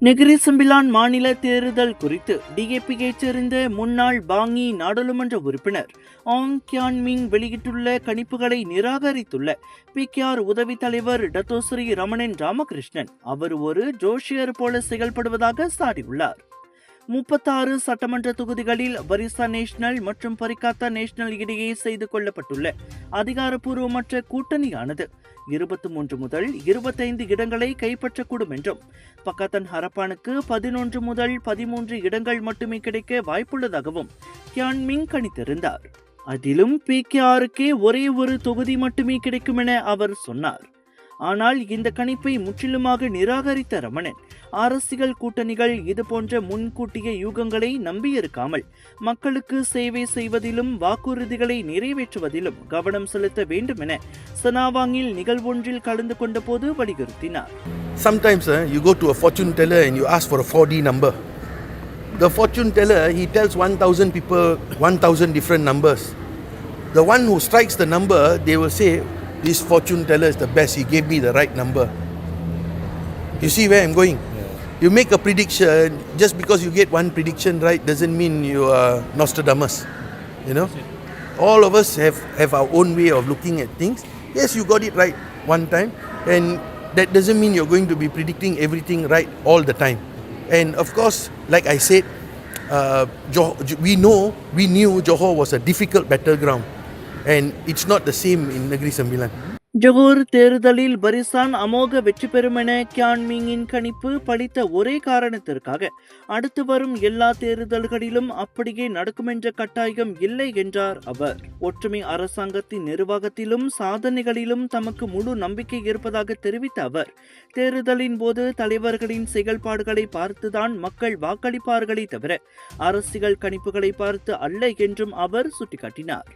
Negeri Sembilan மாநில தேர்தல் குறித்து டிஏபியைச் சேர்ந்த முன்னாள் பாங்கி நாடாளுமன்ற உறுப்பினர் ஆங் கியான் மிங் வெளியிட்டுள்ள கணிப்புகளை நிராகரித்துள்ள பிகேஆர் உதவி தலைவர் டத்தோஸ்ரீ ரமணன் ராமகிருஷ்ணன் அவர் ஒரு ஜோஷியர் போல செயல்படுவதாக சாடியுள்ளார். 36 சட்டமன்ற தொகுதிகளில் பரிசா நேஷனல் மற்றும் பரிகாத்தா நேஷனல் இடையே செய்து கொள்ளப்பட்டுள்ள அதிகாரப்பூர்வமற்ற கூட்டணியானது 23 முதல் 25 இடங்களை கைப்பற்றக்கூடும் என்றும் பக்காத்தன் ஹரப்பானுக்கு 11 முதல் 13 இடங்கள் மட்டுமே கிடைக்க வாய்ப்புள்ளதாகவும் கியான் மிங் கணித்திருந்தார். அதிலும் பிகேஆருக்கே ஒரே ஒரு தொகுதி மட்டுமே கிடைக்கும் என அவர் சொன்னார். ஆனால் இந்த கணிப்பை முற்றிலுமாக நிராகரித்த ரமணன் அரசியல் கூட்டணிகள் இதுபோன்ற முன்கூட்டிய யூகங்களை நம்பியிருக்காமல் மக்களுக்கு சேவை செய்வதிலும் வாக்குறுதிகளை நிறைவேற்றுவதிலும் கவனம் செலுத்த வேண்டும் என சனாவாங்கில் நிகழ்வொன்றில் கலந்து கொண்ட போது வலியுறுத்தினார். Sometimes you go to a fortune teller and you ask for a 4D number. The fortune teller, he tells 1,000 people 1,000 different numbers. The one who strikes the number, they will say, this fortune teller is the best, he gave me the right number. You see where I'm going? You make a prediction, just because you get one prediction right doesn't mean you are Nostradamus. You know? All of us have our own way of looking at things. Yes, you got it right one time, and that doesn't mean you're going to be predicting everything right all the time. And of course, like I said, we knew Johor was a difficult battleground, and it's not the same in Negeri Sembilan. Johor தேர்தலில் பரிசான் அமோக வெற்றி பெறும் என கியான் மிங்கின் கணிப்பு படித்த ஒரே காரணத்திற்காக அடுத்து வரும் எல்லா தேர்தல்களிலும் அப்படியே நடக்கும் என்ற கட்டாயம் இல்லை என்றார் அவர். ஒற்றுமை அரசாங்கத்தின் நிர்வாகத்திலும் சாதனைகளிலும் தமக்கு முழு நம்பிக்கை இருப்பதாக தெரிவித்த அவர் தேர்தலின் போது தலைவர்களின் செயல்பாடுகளை பார்த்துதான் மக்கள் வாக்களிப்பார்களே தவிர அரசியல் கணிப்புகளை பார்த்து அல்ல என்றும் அவர் சுட்டிக்காட்டினார்.